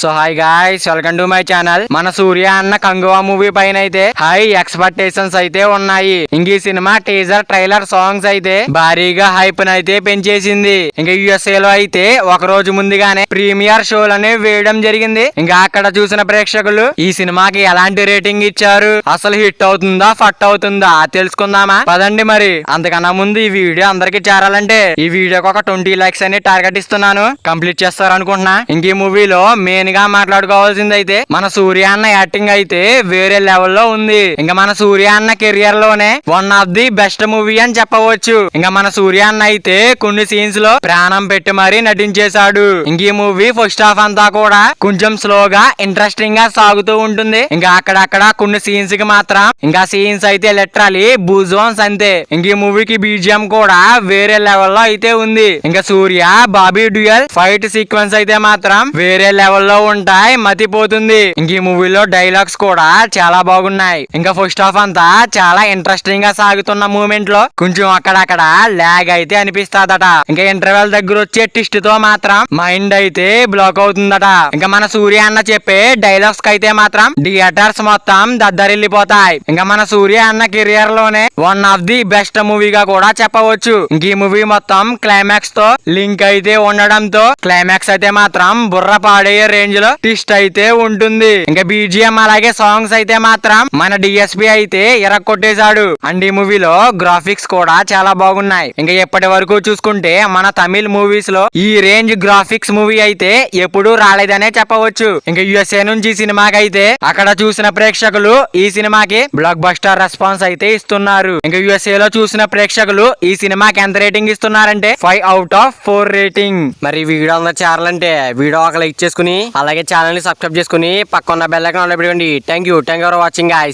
So hi guys, welcome to my channel. మన సూర్య అన్న Kanguva movie పైన అయితే హై ఎక్స్పెక్టేషన్స్ అయితే ఉన్నాయి. ఇంక ఈ సినిమా టీజర్ ట్రైలర్ సాంగ్స్ అయితే భారీగా హైప్ అయితే పెంచేసింది. ఇంకా యుఎస్ఏ లో అయితే ఒక రోజు ముందుగానే ప్రీమియర్ షోలనే వేయడం జరిగింది. ఇంకా అక్కడ చూసిన ప్రేక్షకులు ఈ సినిమాకి ఎలాంటి రేటింగ్ ఇచ్చారు, అసలు హిట్ అవుతుందా ఫట్ అవుతుందా తెలుసుకుందామా పదండి. మరి అంతకన్నా ముందు ఈ వీడియో అందరికి చేరాలంటే ఈ వీడియోకి ఒక 20 లైక్స్ అని టార్గెట్ ఇస్తున్నాను. కంప్లీట్ చేస్తారు అనుకుంటున్నా. ఇంక ఈ మూవీలో మెయిన్ గా మాట్లాడుకోవాల్సింది అయితే మన సూర్య అన్న యాక్టింగ్ అయితే వేరే లెవెల్లో ఉంది. ఇంకా మన సూర్య అన్న కెరియర్ లోనే one of the best movie అని చెప్పవచ్చు. ఇంకా మన సూర్య అన్న అయితే కొన్ని సీన్స్ లో ప్రాణం పెట్టి మరీ నటించేశాడు. ఇంక ఈ మూవీ ఫస్ట్ హాఫ్ అంతా కూడా కొంచెం స్లోగా ఇంట్రెస్టింగ్ గా సాగుతూ ఉంటుంది. ఇంకా అక్కడక్కడ కొన్ని సీన్స్ కి మాత్రం ఇంకా సీన్స్ అయితే లిటరలీ బూజోన్స్ అంతే. ఇంక ఈ మూవీకి బీజిఎం కూడా వేరే లెవెల్లో అయితే ఉంది. ఇంకా సూర్య బాబీ డ్యూయల్ ఫైట్ సీక్వెన్స్ అయితే మాత్రం వేరే లెవెల్లో ఉంటాయి, మతిపోతుంది. ఇంక ఈ మూవీలో డైలాగ్స్ కూడా చాలా బాగున్నాయి. ఇంకా ఫస్ట్ హాఫ్ అంతా చాలా ఇంట్రెస్టింగ్ గా సాగుతున్న మూమెంట్ లో కొంచెం అక్కడక్కడ లాగ్ అయితే అనిపిస్తాదట. ఇంకా ఇంటర్వెల్ దగ్గర వచ్చే ట్విస్ట్ తో మాత్రం మైండ్ అయితే బ్లాక్ అవుతుందట. ఇంకా మన సూర్య అన్న చెప్పే డైలాగ్స్ కి అయితే మాత్రం థియేటర్స్ మొత్తం దద్దరిల్లిపోతాయి. ఇంకా మన సూర్య అన్న కెరియర్ లోనే వన్ ఆఫ్ ది బెస్ట్ మూవీగా కూడా చెప్పవచ్చు. ఇంక ఈ మూవీ మొత్తం క్లైమాక్స్ తో లింక్ అయితే ఉండడంతో క్లైమాక్స్ అయితే మాత్రం బుర్ర పాడయ్యే రేంజ్ లో ట్విస్ట్ అయితే ఉంటుంది. ఇంకా బీజిఎం అలాగే సాంగ్స్ అయితే మాత్రం మన డిఎస్పి అయితే ఎరక్కొట్టేశాడు. అండ్ ఈ మూవీలో గ్రాఫిక్స్ కూడా చాలా బాగున్నాయి. ఇంకా ఎప్పటి వరకు చూసుకుంటే మన తమిళ్ మూవీస్ లో ఈ రేంజ్ గ్రాఫిక్స్ మూవీ అయితే ఎప్పుడూ రాలేదనే చెప్పవచ్చు. ఇంకా యుఎస్ఏ నుంచి సినిమాకి అయితే అక్కడ చూసిన ప్రేక్షకులు ఈ సినిమాకి బ్లాక్ బస్టర్ రెస్పాన్స్ అయితే ఇస్తున్నారు. ఇంకా యుఎస్ఏ లో చూసిన ప్రేక్షకులు ఈ సినిమాకి ఎంత రేటింగ్ ఇస్తున్నారంటే 5/4 రేటింగ్. మరి వీడియో అందరూ చేరాలంటే వీడియో ఒక లైక్ చేసుకుని అలాగే ఛానల్ ని సబ్స్క్రైబ్ చేసుకుని పక్కన బెల్ ఐకాన్ ఆన్ లో పెట్టుకోండి. Thank you for watching guys.